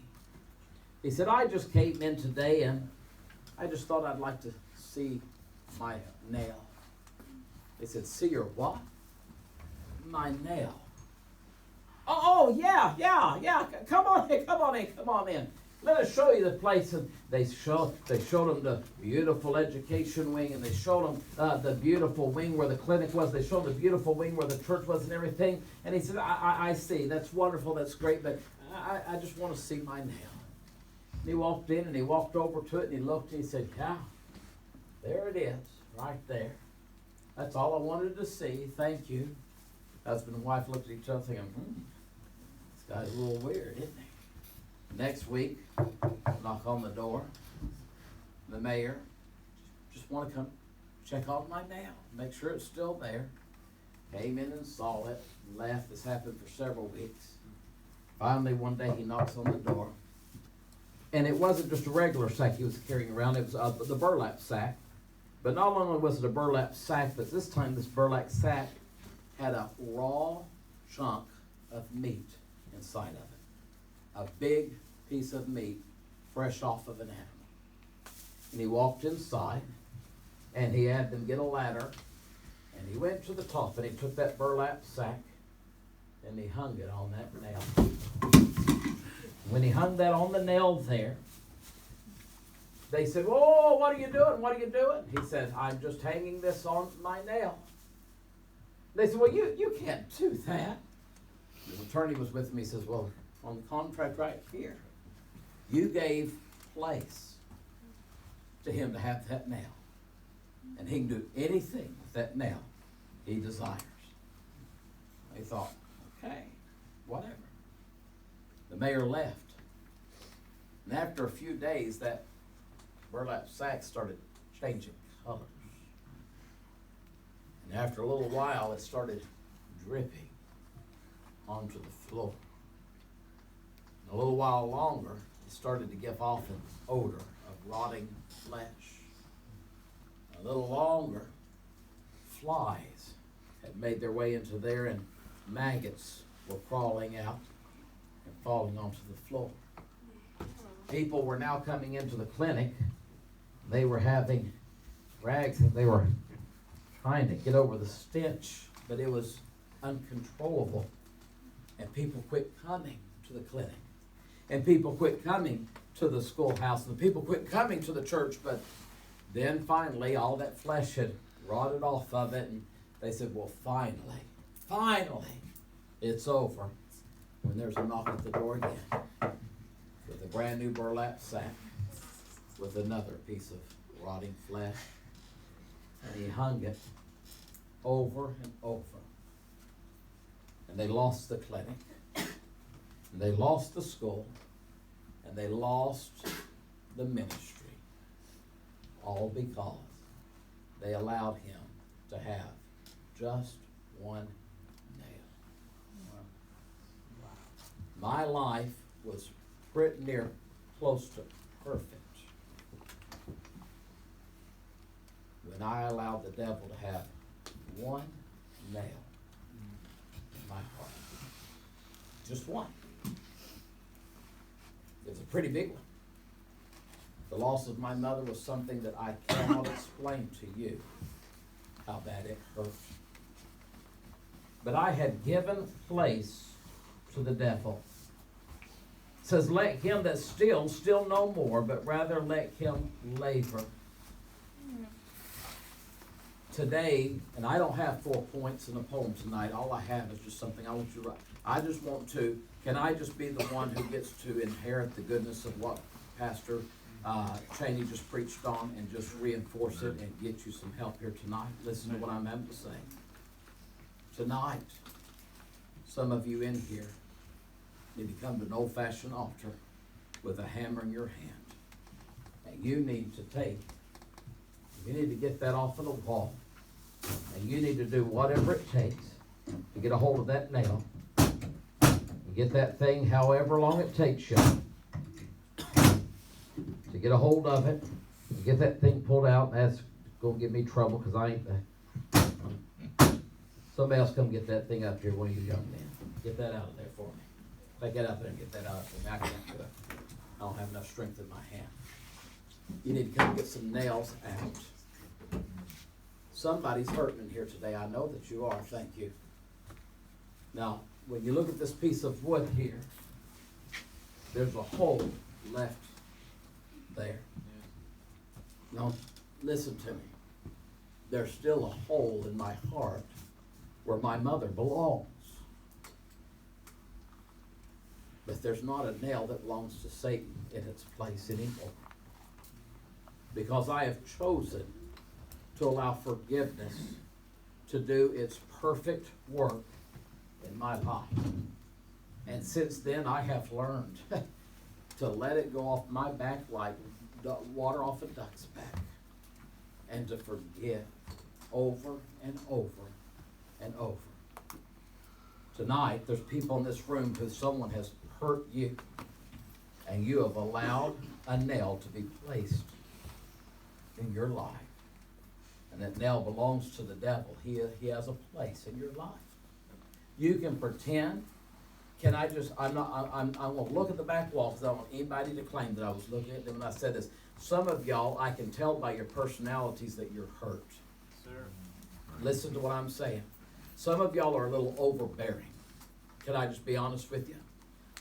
He said, "I just came in today and I just thought I'd like to see my nail." They said, "See your what?" "My nail." Oh, yeah. Come on in. Let us show you the place." And they showed them the beautiful education wing, and they showed them the beautiful wing where the clinic was. They showed the beautiful wing where the church was and everything. And he said, I see. That's wonderful. That's great. But I just want to see my nail." And he walked in and he walked over to it and he looked and he said, "Yeah, there it is, right there. That's all I wanted to see. Thank you." Husband and wife looked at each other thinking, this guy's a little weird, isn't he? Next week, knock on the door. The mayor, "Just want to come check on my nail, make sure it's still there." Came in and saw it, and left. This happened for several weeks. Finally, one day he knocks on the door. And it wasn't just a regular sack he was carrying around, it was the burlap sack. But not only was it a burlap sack, but this time this burlap sack had a raw chunk of meat inside of it. A big piece of meat, fresh off of an animal. And he walked inside, and he had them get a ladder, and he went to the top, and he took that burlap sack, and he hung it on that nail. When he hung that on the nail there, they said, "Whoa, what are you doing? What are you doing?" He said, "I'm just hanging this on my nail." They said, "Well, you can't do that." His attorney was with me. He says, "Well, on the contract right here, you gave place to him to have that nail. And he can do anything with that nail he desires." They thought, okay, whatever. The mayor left. And after a few days, that burlap sack started changing colors. And after a little while, it started dripping onto the floor. And a little while longer, it started to give off an odor of rotting flesh. A little longer, flies had made their way into there, and maggots were crawling out and falling onto the floor. People were now coming into the clinic. They were having rags, and they were trying to get over the stench, but it was uncontrollable. And people quit coming to the clinic. And people quit coming to the schoolhouse. And the people quit coming to the church. But then finally, all that flesh had rotted off of it. And they said, well, finally, it's over. When there's a knock at the door again, with a brand new burlap sack, with another piece of rotting flesh. And he hung it over and over. And they lost the clinic, and they lost the school, and they lost the ministry, all because they allowed him to have just one nail. My life was pretty near close to perfect when I allowed the devil to have one nail in my heart. Just one. It's a pretty big one. The loss of my mother was something that I cannot explain to you how bad it hurt. But I had given place to the devil. It says, let him that steal no more, but rather let him labor. Today, and I don't have 4 points in a poem tonight. All I have is just something I want you to write. I just want to, can I just be the one who gets to inherit the goodness of what Pastor Cheney just preached on, and just reinforce it and get you some help here tonight. Listen to what I'm having to say. Tonight, some of you in here need to come to an old-fashioned altar with a hammer in your hand. And you need to get that off of the wall. And you need to do whatever it takes to get a hold of that nail. And get that thing however long it takes you to get a hold of it. And get that thing pulled out. And that's going to give me trouble because I ain't that. Somebody else come get that thing up here, one of you young men. Get that out of there for me. Take that out there and get that out for me. I can't do it. I don't have enough strength in my hand. You need to come get some nails out. Somebody's hurting in here today. I know that you are. Thank you. Now, when you look at this piece of wood here, there's a hole left there. Now, listen to me. There's still a hole in my heart where my mother belongs. But there's not a nail that belongs to Satan in its place anymore. Because I have chosen to allow forgiveness to do its perfect work in my life. And since then, I have learned to let it go off my back like water off a duck's back. And to forgive over and over and over. Tonight, there's people in this room who someone has hurt you, and you have allowed a nail to be placed in your life. And that nail belongs to the devil. He has a place in your life. You can pretend. I'm going to look at the back wall because I don't want anybody to claim that I was looking at them when I said this. Some of y'all, I can tell by your personalities that you're hurt. Sir. Listen to what I'm saying. Some of y'all are a little overbearing. Can I just be honest with you?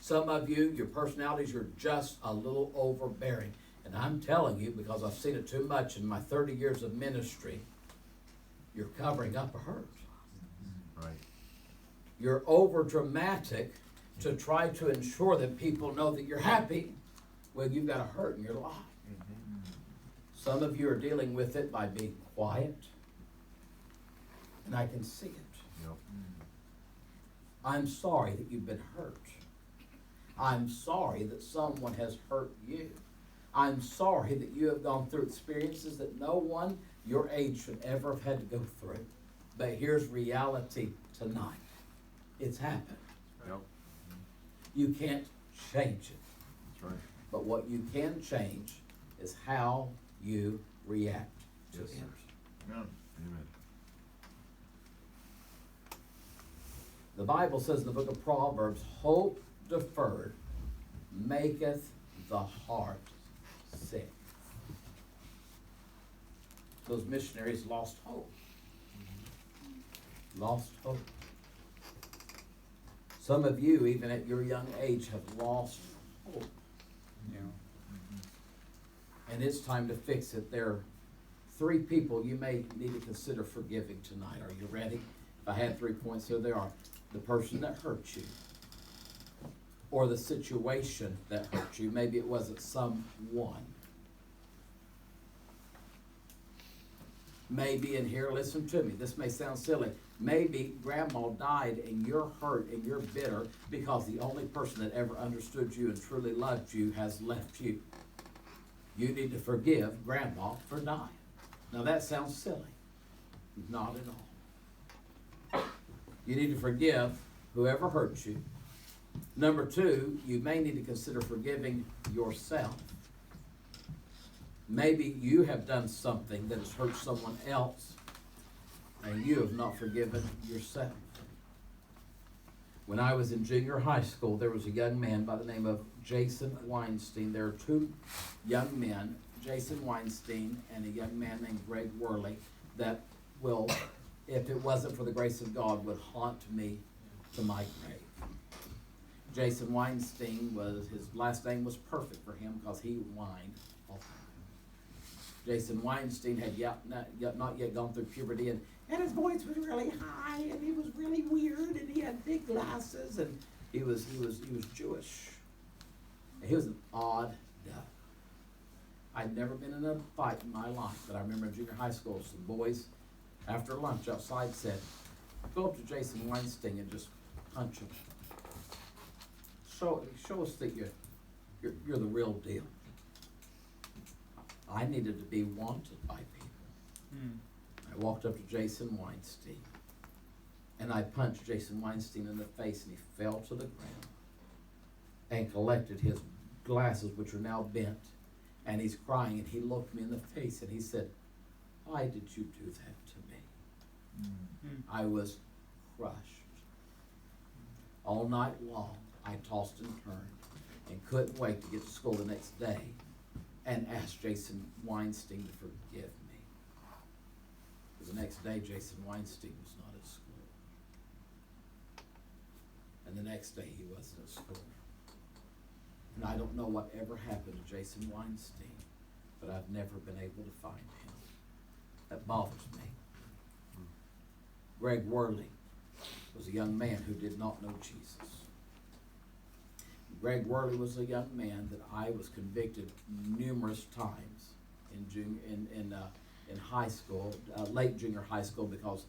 Some of you, your personalities, you're just a little overbearing. And I'm telling you, because I've seen it too much in my 30 years of ministry, you're covering up a hurt. Right. You're over dramatic to try to ensure that people know that you're happy when you've got a hurt in your life. Mm-hmm. Some of you are dealing with it by being quiet, and I can see it. Yep. I'm sorry that you've been hurt. I'm sorry that someone has hurt you. I'm sorry that you have gone through experiences that no one your age should ever have had to go through. But here's reality tonight. It's happened. Yep. You can't change it. That's right. But what you can change is how you react to Yes, it. sir. Amen. Amen. The Bible says in the book of Proverbs, hope deferred maketh the heart sick. Those missionaries lost hope. Lost hope. Some of you, even at your young age, have lost hope. Yeah. And it's time to fix it. There are 3 people you may need to consider forgiving tonight. Are you ready? If I had 3 points, here they are. The person that hurt you, or the situation that hurt you. Maybe it wasn't someone. Maybe in here, listen to me, this may sound silly. Maybe grandma died and you're hurt and you're bitter because the only person that ever understood you and truly loved you has left you. You need to forgive grandma for dying. Now that sounds silly. Not at all. You need to forgive whoever hurt you. Number 2, you may need to consider forgiving yourself. Maybe you have done something that has hurt someone else and you have not forgiven yourself. When I was in junior high school, there was a young man by the name of Jason Weinstein. There are 2 young men, Jason Weinstein and a young man named Greg Worley, that will, if it wasn't for the grace of God, would haunt me to my grave. Jason Weinstein his last name was perfect for him because he whined all the time. Jason Weinstein had not yet gone through puberty, and his voice was really high, and he was really weird, and he had big glasses, and he was Jewish. And he was an odd duck. I'd never been in a fight in my life, but I remember in junior high school, some boys, after lunch outside, said, go up to Jason Weinstein and just punch him. Show us that you're the real deal. I needed to be wanted by people. I walked up to Jason Weinstein, and I punched Jason Weinstein in the face, and he fell to the ground and collected his glasses, which are now bent, and he's crying, and he looked me in the face, and he said, why did you do that to me? I was crushed. All night long, I tossed and turned and couldn't wait to get to school the next day and ask Jason Weinstein to forgive me. Because the next day, Jason Weinstein was not at school. And the next day, he wasn't at school. And I don't know what ever happened to Jason Weinstein, but I've never been able to find him. That bothers me. Greg Worley was a young man who did not know Jesus. Greg Worley was a young man that I was convicted numerous times in high school, late junior high school, because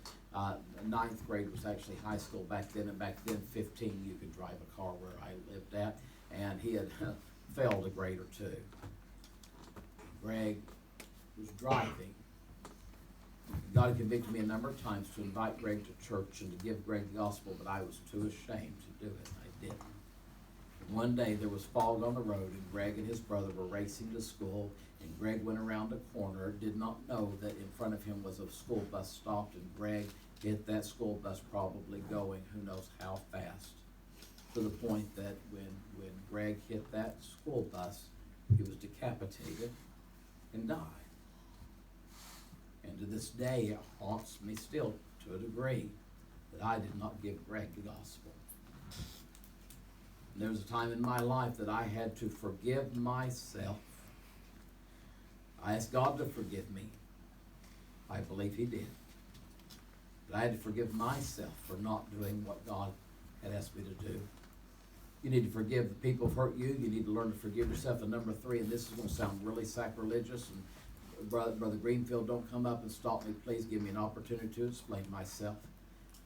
ninth grade was actually high school back then, and back then 15 you could drive a car where I lived at, and he had failed a grade or two. Greg was driving. God had convicted me a number of times to invite Greg to church and to give Greg the gospel, but I was too ashamed to do it. I didn't. One day there was fog on the road, and Greg and his brother were racing to school, and Greg went around a corner, did not know that in front of him was a school bus stopped, and Greg hit that school bus, probably going who knows how fast, to the point that when Greg hit that school bus, he was decapitated and died. And to this day, it haunts me still to a degree that I did not give Greg the gospel. And there was a time in my life that I had to forgive myself. I asked God to forgive me. I believe He did. But I had to forgive myself for not doing what God had asked me to do. You need to forgive the people who hurt you. You need to learn to forgive yourself. And number 3, and this is going to sound really sacrilegious, and Brother Greenfield, don't come up and stop me. Please give me an opportunity to explain myself.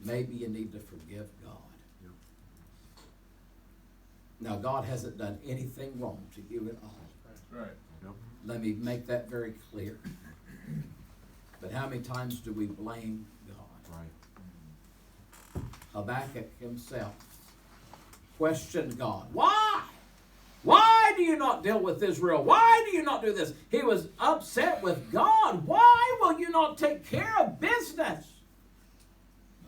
Maybe you need to forgive God. Yep. Now, God hasn't done anything wrong to you at all. That's right. Yep. Let me make that very clear. But how many times do we blame God? Right. Habakkuk himself questioned God. Why? Why do you not deal with Israel? Why do you not do this? He was upset with God. Why will you not take care of business?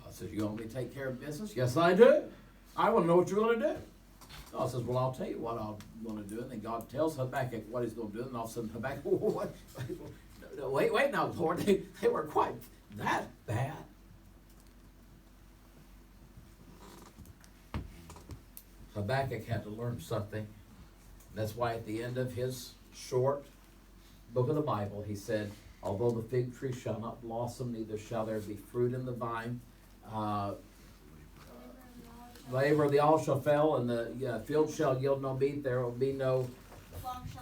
God says, you want me to take care of business? Yes, I do. I want to know what you're going to do. God says, well, I'll tell you what I'm going to do. And then God tells Habakkuk what he's going to do. And all of a sudden, Habakkuk, wait now, Lord. They were quite that bad. Habakkuk had to learn something. That's why at the end of his short book of the Bible, he said, although the fig tree shall not blossom, neither shall there be fruit in the vine, labor of the all shall fail, and the field shall yield no meat, there will be no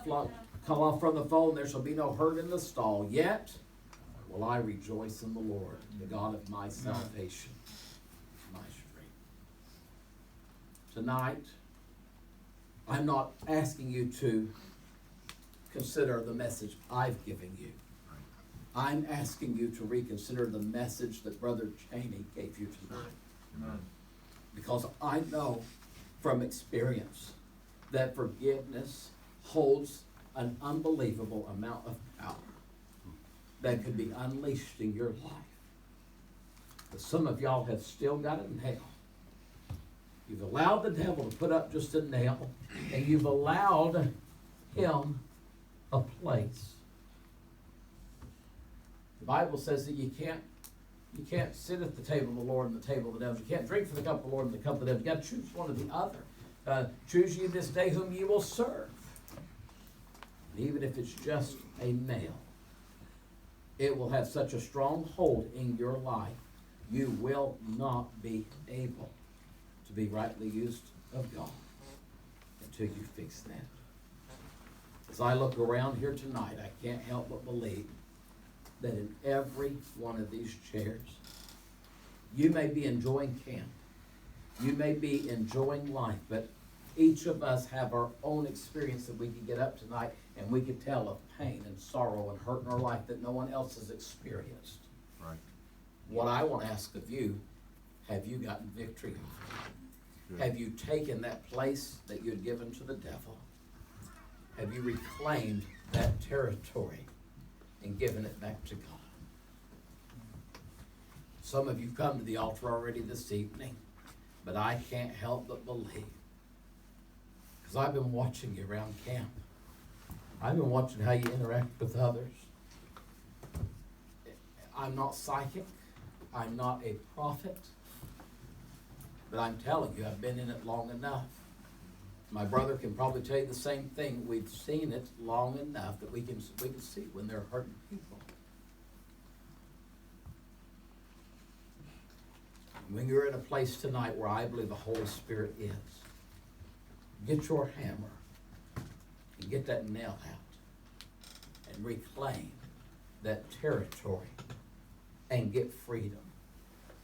flock come off from the fold, and there shall be no herd in the stall. Yet will I rejoice in the Lord, the God of my salvation, my strength. Tonight, I'm not asking you to consider the message I've given you. I'm asking you to reconsider the message that Brother Cheney gave you tonight. Amen. Because I know from experience that forgiveness holds an unbelievable amount of power that could be unleashed in your life. But some of y'all have still got it in hell. You've allowed the devil to put up just a nail, and you've allowed him a place. The Bible says that you can't sit at the table of the Lord and the table of the devil. You can't drink from the cup of the Lord and the cup of the devil. You got to choose one or the other. Choose you this day whom you will serve. And even if it's just a nail, it will have such a strong hold in your life, you will not be able to be rightly used of God until you fix that. As I look around here tonight, I can't help but believe that in every one of these chairs, you may be enjoying camp. You may be enjoying life, but each of us have our own experience that we could get up tonight and we could tell of pain and sorrow and hurt in our life that no one else has experienced. Right. What I want to ask of you, have you gotten victory over it? Good. Have you taken that place that you had given to the devil? Have you reclaimed that territory and given it back to God? Some of you come to the altar already this evening, but I can't help but believe, because I've been watching you around camp. I've been watching how you interact with others. I'm not psychic. I'm not a prophet. But I'm telling you, I've been in it long enough. My brother can probably tell you the same thing. We've seen it long enough that we can see when they're hurting people. When you're in a place tonight where I believe the Holy Spirit is, get your hammer and get that nail out and reclaim that territory and get freedom.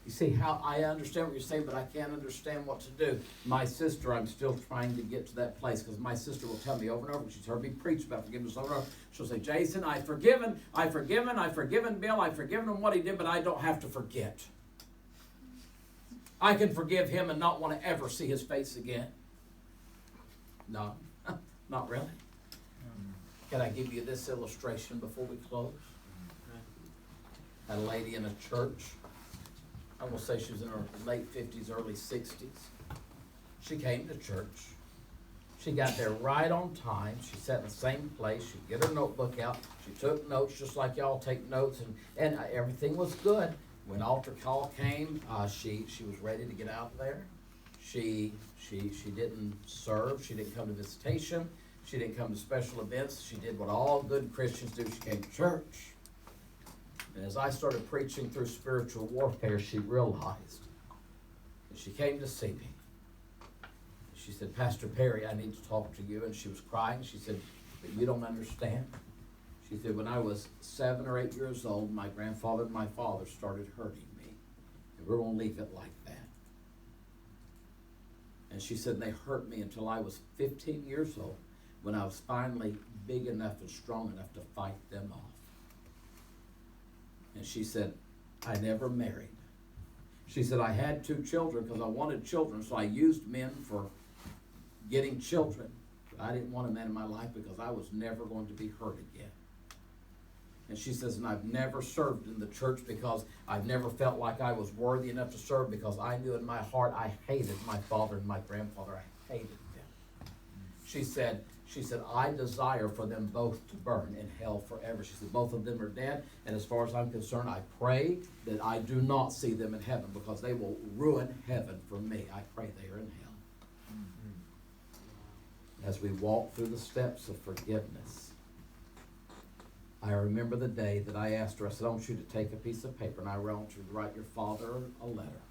You see how I understand what you're saying, but I can't understand what to do. My sister, I'm still trying to get to that place, because my sister will tell me over and over, she's heard me preach about forgiveness over and over. She'll say, Jason, I've forgiven Bill, I've forgiven him what he did, but I don't have to forget. I can forgive him and not want to ever see his face again. No, not really. Can I give you this illustration before we close? A lady in a church, I will say she was in her late 50s, early 60s. She came to church. She got there right on time. She sat in the same place. She'd get her notebook out. She took notes just like y'all take notes, and everything was good. When altar call came, she was ready to get out there. She didn't serve. She didn't come to visitation. She didn't come to special events. She did what all good Christians do. She came to church. And as I started preaching through spiritual warfare, she realized. And she came to see me. She said, Pastor Perry, I need to talk to you. And she was crying. She said, but you don't understand. She said, when I was 7 or 8 years old, my grandfather and my father started hurting me. And we're going to leave it like that. And she said, they hurt me until I was 15 years old, when I was finally big enough and strong enough to fight them off. And she said, I never married. She said, I had 2 children because I wanted children, so I used men for getting children. But I didn't want a man in my life because I was never going to be hurt again. And she says, and I've never served in the church because I've never felt like I was worthy enough to serve, because I knew in my heart I hated my father and my grandfather. I hated them. She said, I desire for them both to burn in hell forever. She said, both of them are dead, and as far as I'm concerned, I pray that I do not see them in heaven, because they will ruin heaven for me. I pray they are in hell. As we walk through the steps of forgiveness, I remember the day that I asked her, I said, I want you to take a piece of paper, and I want you to write your father a letter.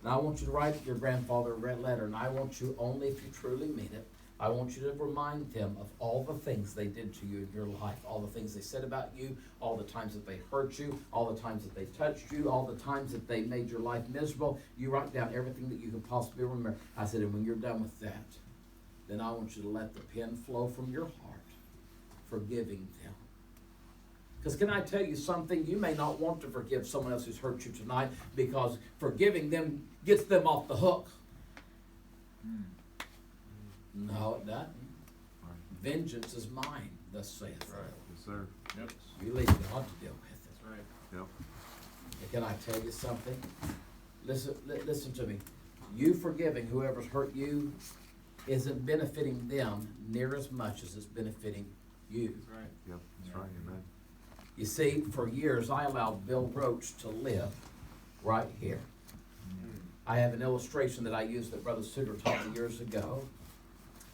And I want you to write your grandfather a letter, and I want you, only if you truly mean it, I want you to remind them of all the things they did to you in your life, all the things they said about you, all the times that they hurt you, all the times that they touched you, all the times that they made your life miserable. You write down everything that you can possibly remember. I said, and when you're done with that, then I want you to let the pen flow from your heart, forgiving them. Because can I tell you something? You may not want to forgive someone else who's hurt you tonight, because forgiving them gets them off the hook. No, it doesn't. Right. Vengeance is mine, thus saith the Lord. Yes, sir. Yep. You leave God to deal with it. That's right. Yep. And can I tell you something? Listen to me. You forgiving whoever's hurt you isn't benefiting them near as much as it's benefiting you. That's right. Yep. That's right. Amen. You see, for years I allowed Bill Roach to live right here. I have an illustration that I used that Brother Sugar taught me years ago.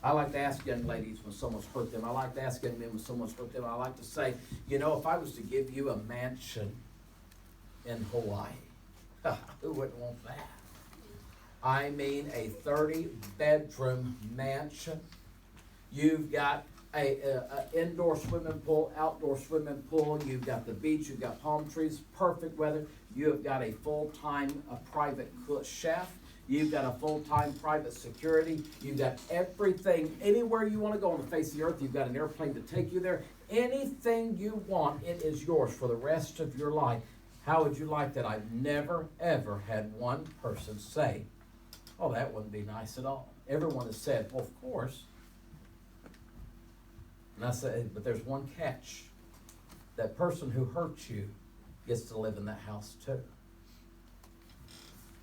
I like to ask young ladies when someone's hurt them. I like to ask young men when someone's hurt them. I like to say, you know, if I was to give you a mansion in Hawaii, who wouldn't want that? I mean a 30-bedroom mansion. You've got a indoor swimming pool, outdoor swimming pool. You've got the beach. You've got palm trees, perfect weather. You have got a full-time private chef. You've got a full-time private security. You've got everything. Anywhere you want to go on the face of the earth, you've got an airplane to take you there. Anything you want, it is yours for the rest of your life. How would you like that? I've never, ever had one person say, oh, that wouldn't be nice at all. Everyone has said, well, of course. And I said, but there's one catch. That person who hurt you gets to live in that house too.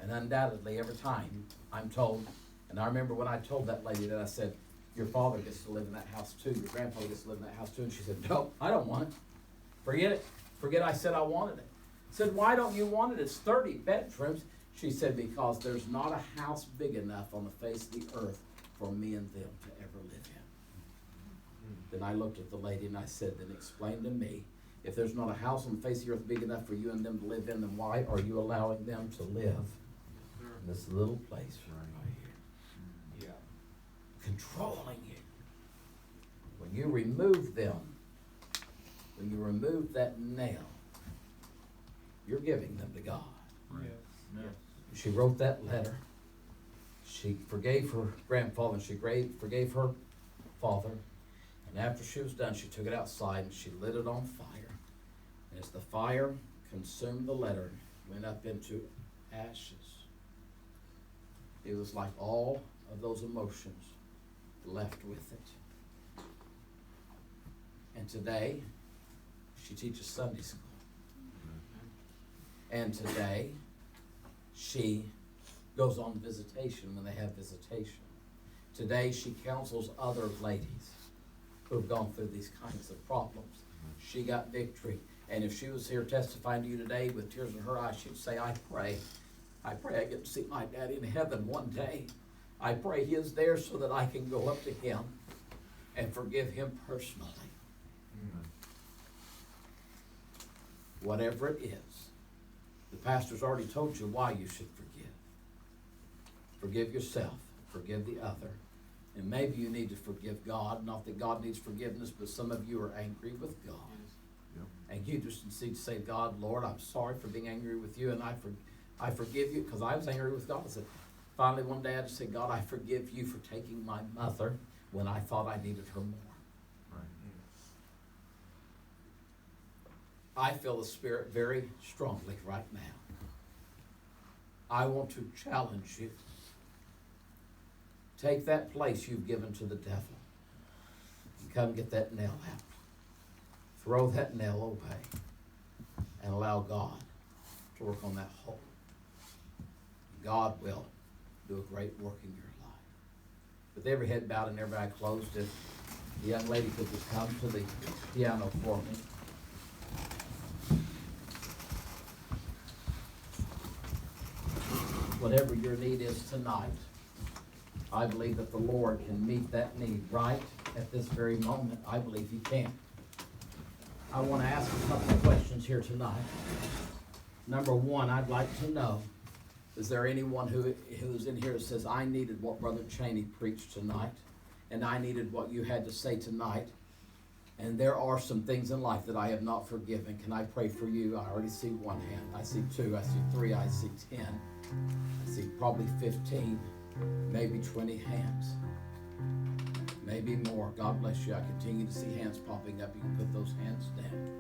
And undoubtedly, every time I'm told, and I remember when I told that lady that, I said, your father gets to live in that house too, your grandfather gets to live in that house too. And she said, no, I don't want it. Forget it. Forget I said I wanted it. I said, why don't you want it? It's 30 bedrooms. She said, because there's not a house big enough on the face of the earth for me and them to ever live in. Then I looked at the lady and I said, then explain to me, if there's not a house on the face of the earth big enough for you and them to live in, then why are you allowing them to live in this little place right here? Yeah. Controlling you. When you remove them, when you remove that nail, you're giving them to God. Right. Yes. She wrote that letter. She forgave her grandfather, and she forgave her father. And after she was done, she took it outside and she lit it on fire. And as the fire consumed the letter, it went up into ashes. It was like all of those emotions left with it. And today, she teaches Sunday school. And today, she goes on visitation when they have visitation. Today, she counsels other ladies who have gone through these kinds of problems. She got victory. And if she was here testifying to you today with tears in her eyes, she'd say, I pray I get to see my daddy in heaven one day. I pray he is there so that I can go up to him and forgive him personally. Whatever it is, the pastor's already told you why you should forgive. Forgive yourself, forgive the other. And maybe you need to forgive God. Not that God needs forgiveness, but some of you are angry with God. Yep. And you just need to say, God, Lord, I'm sorry for being angry with you, and I forgive you, because I was angry with God. I said, finally one day I just said, God, I forgive you for taking my mother when I thought I needed her more. Right. I feel the Spirit very strongly right now. I want to challenge you. Take that place you've given to the devil and come get that nail out. Throw that nail away and allow God to work on that hole. God will do a great work in your life. With every head bowed and every eye closed, if the young lady could just come to the piano for me. Whatever your need is tonight, I believe that the Lord can meet that need right at this very moment. I believe he can. I want to ask a couple of questions here tonight. Number one, I'd like to know, is there anyone who's in here that says, I needed what Brother Cheney preached tonight, and I needed what you had to say tonight, and there are some things in life that I have not forgiven. Can I pray for you? I already see one hand. I see two. I see three. I see 10. I see probably 15, maybe 20 hands, maybe more. God bless you. I continue to see hands popping up. You can put those hands down.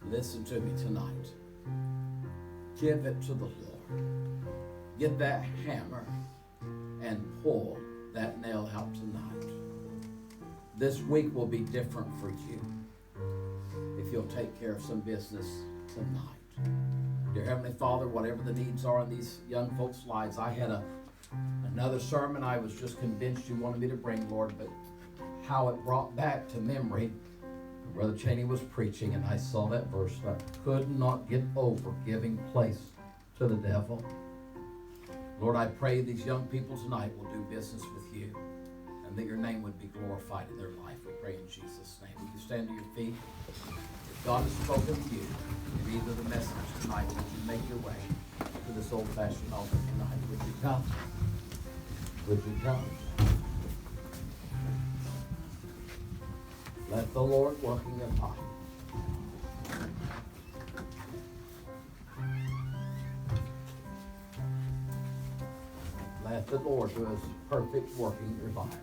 Listen to me tonight. Give it to the Lord. Get that hammer and pull that nail out tonight. This week will be different for you if you'll take care of some business tonight. Dear Heavenly Father, whatever the needs are in these young folks' lives, I had another sermon I was just convinced you wanted me to bring, Lord, but how it brought back to memory Brother Cheney was preaching, and I saw that verse. I could not get over giving place to the devil. Lord, I pray these young people tonight will do business with you, and that your name would be glorified in their life. We pray in Jesus' name. Will you stand to your feet? If God has spoken to you, in either the message tonight, would you make your way to this old-fashioned altar tonight? Would you come? Would you come? Let the Lord work in your life. Let the Lord do His perfect work in your life.